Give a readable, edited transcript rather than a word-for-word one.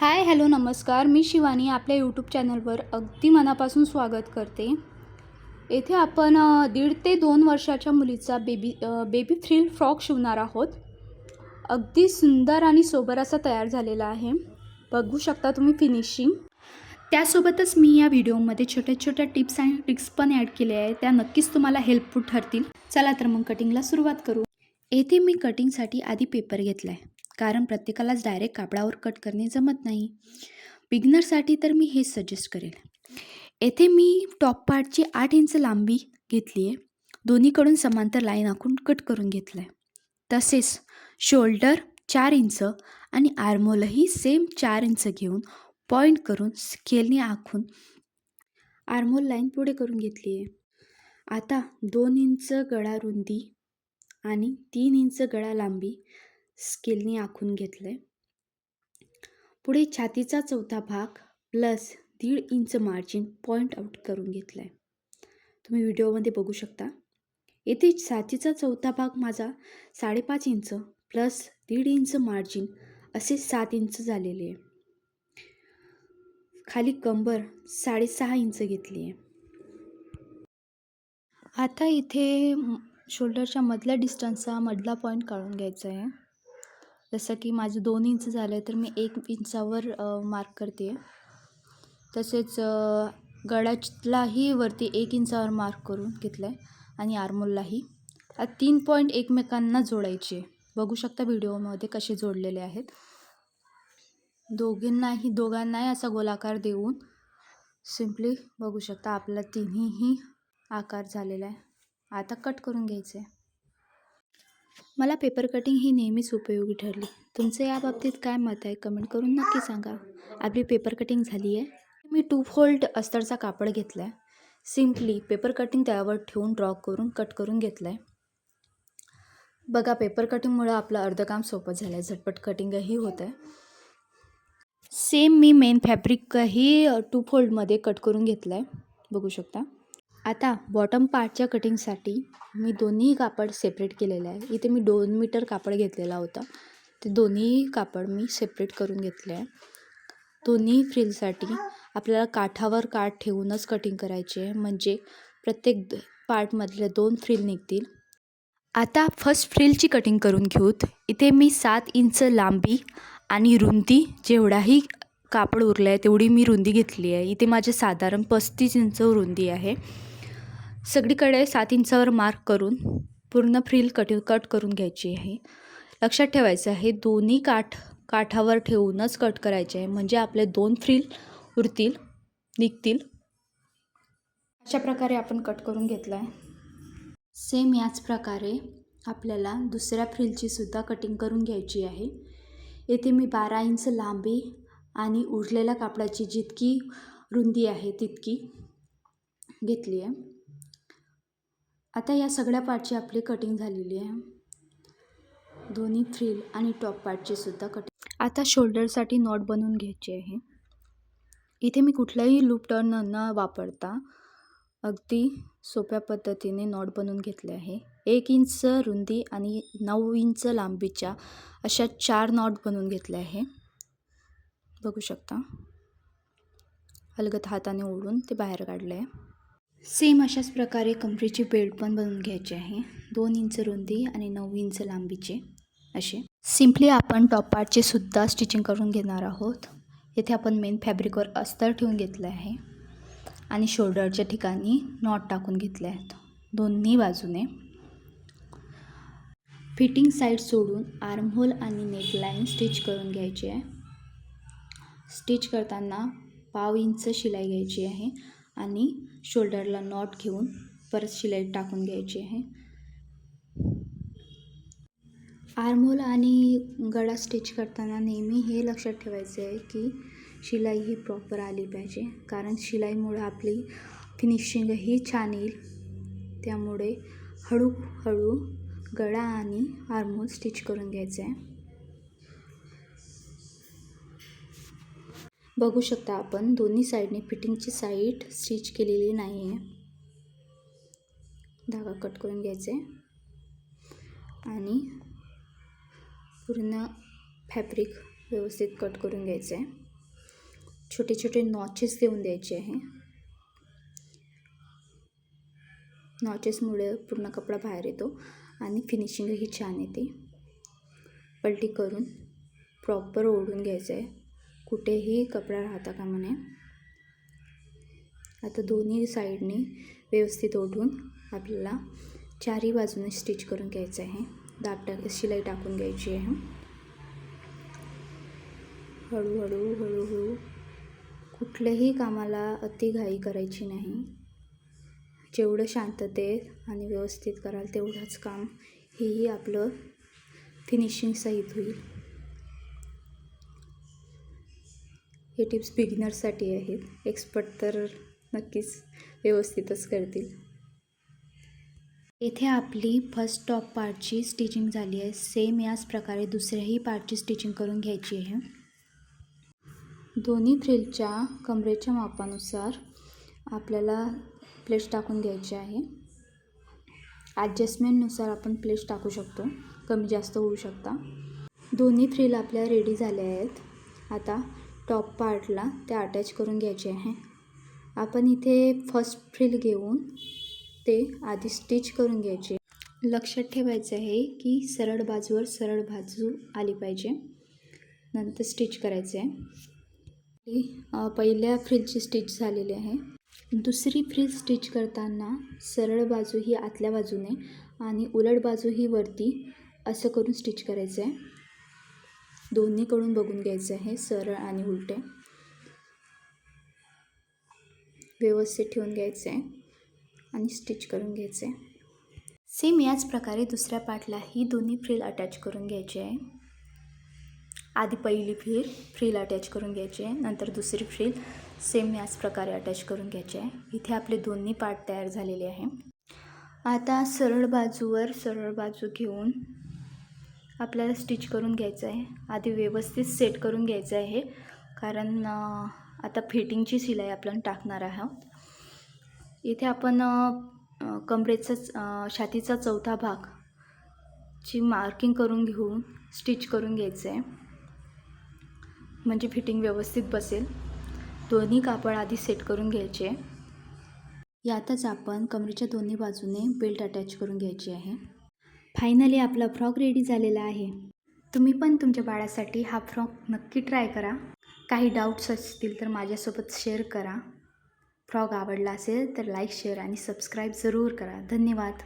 Hi hello नमस्कार, मी शिवानी आपल्या YouTube चॅनलवर अगदी मनापासून स्वागत करते. येथे आपण 1.5 ते 2 वर्षाच्या मुलीचा बेबी फ्रिल फ्रॉक शिवणार आहोत. अगदी सुंदर आणि सोबर असा तयार झालेला आहे. बघू शकता तुम्ही फिनिशिंग. त्यासोबतच मी या व्हिडिओमध्ये छोट्या टिप्स आणि ट्रिक्स पण ॲड केले आहेत. त्या नक्कीच तुम्हाला हेल्पफुल ठरतील. चला तर मग कटिंगला सुरुवात करू. येथे मी कटिंगसाठी आधी पेपर घेतला आहे, कारण प्रत्येकालाच डायरेक्ट कापडावर कट करणे जमत नाही. बिगिनरसाठी तर मी हेच सजेस्ट करेल. येथे मी टॉप पार्टची 8 इंच लांबी घेतली आहे. दोन्हीकडून समांतर लाईन आखून कट करून घेतलं आहे. तसेच शोल्डर 4 इंच आणि आर्महोलही सेम 4 इंच घेऊन पॉईंट करून स्केलने आखून आर्महोल लाईन पुढे करून घेतली आहे. आता 2 इंच गळा रुंदी आणि 3 इंच गळा लांबी स्केलने आखून घेतलं आहे. पुढे छातीचा चौथा भाग plus 1.5 inch margin point out करून घेतला आहे. तुम्ही व्हिडिओमध्ये बघू शकता. येथे छातीचा चौथा भाग माझा 5.5 इंच प्लस 1.5 इंच मार्जिन असे 7 इंच झालेले आहे. खाली कंबर 6.5 इंच घेतली आहे. आता इथे शोल्डरच्या मधल्या डिस्टन्सचा मधला पॉईंट काढून घ्यायचा आहे. जसं की माझं 2 इंच झालं आहे तर मी 1 इंचावर मार्क करते आहे. तसेच गळ्यालाही वरती 1 इंचावर मार्क करून घेतलं आहे आणि आर्महोललाही. 3 पॉईंट एकमेकांना जोडायचे. बघू शकता व्हिडिओमध्ये कसे जोडलेले आहेत. दोघांनाही असा गोलाकार देऊन सिम्पली बघू शकता आपला तिन्हीही आकार झालेला आहे. आता कट करून घ्यायचं आहे. मला पेपर कटिंग ही नेहमीच उपयोगी ठरली. तुमचं याबाबतीत काय मत आहे कमेंट करून नक्की सांगा. आपली पेपर कटिंग झाली आहे. मी 2 फोल्ड अस्तरचा कापड घेतला आहे. सिम्पली पेपर कटिंग त्यावर ठेवून ड्रॉ करून कट करून घेतलं आहे. बघा पेपर कटिंगमुळं आपलं अर्धं काम सोपं झालं आहे. झटपट कटिंगही होतं आहे. सेम मी मेन फॅब्रिकही 2 फोल्डमध्ये कट करून घेतलं आहे. बघू शकता. आता बॉटम पार्टच्या कटिंगसाठी मी दोन्ही कापड सेपरेट केलेलं आहे. इथे मी 2 मीटर कापड घेतलेला होता. ते दोन्ही कापड मी सेपरेट करून घेतले आहे. दोन्ही फ्रिलसाठी आपल्याला काठावर काठ ठेवूनच कटिंग करायची आहे, म्हणजे प्रत्येक पार्टमधले 2 फ्रिल निघतील. आता फर्स्ट फ्रिलची कटिंग करून घेऊत. इथे मी 7 इंच लांबी आणि रुंदी जेवढाही कापड उरलं आहे तेवढी मी रुंदी घेतली आहे. इथे माझे साधारण 35 इंच रुंदी आहे. सगळीकडे 7 इंचावर मार्क करून पूर्ण फ्रिल कट करून घ्यायची आहे. लक्षात ठेवायचं आहे दोन्ही काठावर ठेवूनच कट करायचे आहे, म्हणजे आपले 2 फ्रिल निघतील. अशा प्रकारे आपण कट करून घेतला आहे. सेम याच प्रकारे आपल्याला दुसऱ्या फ्रिलची सुद्धा कटिंग करून घ्यायची आहे. येथे मी 12 इंच लांबी आणि उरलेल्या कापडाची जितकी रुंदी आहे तितकी घेतली आहे. आता या सगळ्या पार्टची आपली कटिंग झालेली आहे. दोन्ही फ्रिल आणि टॉप पार्टची सुद्धा कटिंग. आता शोल्डरसाठी नॉट बनवून घ्यायची आहे. इथे मी कुठलाही लूप टर्न न वापरता अगदी सोप्या पद्धतीने नॉट बनवून घेतले आहे. 1 इंच रुंदी आणि 9 इंच लांबीच्या अशा 4 नॉट बनवून घेतले आहे. बघू शकता. अलगद हाताने ओढून ते बाहेर काढले आहे. सेम अशाच प्रकारे कमरेची बेल्ट पण बनवून घ्यायची आहे. 2 इंच रुंदी आणि 9 इंच लांबीचे असे. सिम्पली आपण टॉप पार्टचे सुद्धा स्टिचिंग करून घेणार आहोत. येथे आपण मेन फॅब्रिकवर अस्तर ठेवून घेतलं आहे आणि शोल्डरच्या ठिकाणी नॉट टाकून घेतले आहेत दोन्ही बाजूने. फिटिंग साईड सोडून आर्महोल आणि नेकलाईन स्टिच करून घ्यायची आहे. स्टिच करताना 1/2 इंच शिलाई घ्यायची आहे आणि शोल्डरला नॉट घेऊन परत शिलाई टाकून घ्यायची आहे. आर्महोल आणि गळा स्टिच करताना नेहमी हे लक्षात ठेवायचं आहे की शिलाई ही प्रॉपर आली पाहिजे, कारण शिलाईमुळे आपली फिनिशिंगही छान येईल. त्यामुळे हळूहळू गळा आणि आर्महोल स्टिच करून घ्यायचं आहे. बघू शकता आपण दोन्ही साईडने फिटिंगची साईड स्टिच केलेली नाही आहे. धागा कट करून घ्यायचा आहे आणि पूर्ण फॅब्रिक व्यवस्थित कट करून घ्यायचं आहे. छोटे छोटे नॉचेस देऊन द्यायचे आहे. नॉचेसमुळे पूर्ण कपडा बाहेर येतो आणि फिनिशिंगही छान येते. पलटी करून प्रॉपर ओढून घ्यायचं आहे, कुठेही कपडा राहता कामा नये. आता दोन्ही साईडने व्यवस्थित ओढून आपल्याला चारही बाजूने स्टिच करून घ्यायचं आहे. शिलाई टाकून घ्यायची आहे. हळूहळू हळूहळू, कुठल्याही कामाला अतिघाई करायची नाही. जेवढं शांततेत आणि व्यवस्थित कराल तेवढंच काम हेही आपलं फिनिशिंग सहित होईल. हे टिप्स बिगिनर्ससाठी आहेत. एक्सपर्ट तर नक्कीच व्यवस्थितच करतील. येथे आपली फर्स्ट टॉप पार्टची स्टिचिंग झाली आहे. सेम याच प्रकारे दुसऱ्याही पार्टची स्टिचिंग करून घ्यायची आहे. दोन्ही फ्रिलच्या कमरेच्या मापानुसार आपल्याला प्लेट्स टाकून घ्यायचे आहे. ॲडजस्टमेंटनुसार आपण प्लेट्स टाकू शकतो, कमी जास्त होऊ शकता. दोन्ही फ्रिल आपल्या रेडी झाल्या आहेत. आता टॉप पार्टला ते अटॅच करून घ्यायचे आहे. आपण इथे फर्स्ट फ्रिल घेऊन ते आधी स्टिच करून घ्यायचे. लक्षात ठेवायचं आहे की सरळ बाजूवर सरळ बाजू आली पाहिजे, नंतर स्टिच करायचे आहे. पहिल्या फ्रिलची स्टिच झालेली आहे. दुसरी फ्रिल स्टिच करताना सरळ बाजू ही आतल्या बाजूने आणि उलट बाजू ही वरती असं करून स्टिच करायचं आहे. दोन्हीकडून बघून घ्यायचं आहे, सरळ आणि उलटे व्यवस्थित ठेवून घ्यायचं आहे आणि स्टिच करून घ्यायचं आहे. सेम याच प्रकारे दुसऱ्या पार्टलाही दोन्ही फ्रिल अटॅच करून घ्यायचे आहे. आधी पहिली फ्रिल अटॅच करून घ्यायची आहे, नंतर दुसरी फ्रिल सेम याच प्रकारे अटॅच करून घ्यायचे आहे. इथे आपले दोन्ही पार्ट तयार झालेले आहे. आता सरळ बाजूवर सरळ बाजू घेऊन आपल्याला स्टिच करून घ्यायचं आहे. आधी व्यवस्थित सेट करून घ्यायचं आहे, कारण आता फिटिंगची शिलाई आपण टाकणार आहोत. इथे आपण कमरेचा छातीचा चौथा भाग ची मार्किंग करून घेऊन स्टिच करून घ्यायचं आहे, म्हणजे फिटिंग व्यवस्थित बसेल. दोन्ही कापड आधी सेट करून घ्यायचे. यातच आपण कमरेच्या दोन्ही बाजूने बेल्ट अटॅच करून घ्यायची आहे. फायनली आपला फ्रॉक रेडी झालेला आहे. तुम्ही पण तुमच्या बाळासाठी हा फ्रॉक नक्की ट्राय करा. काही डाऊट्स असतील तर माझ्यासोबत शेअर करा. फ्रॉक आवडला असेल तर लाईक, शेअर आणि सबस्क्राईब जरूर करा. धन्यवाद.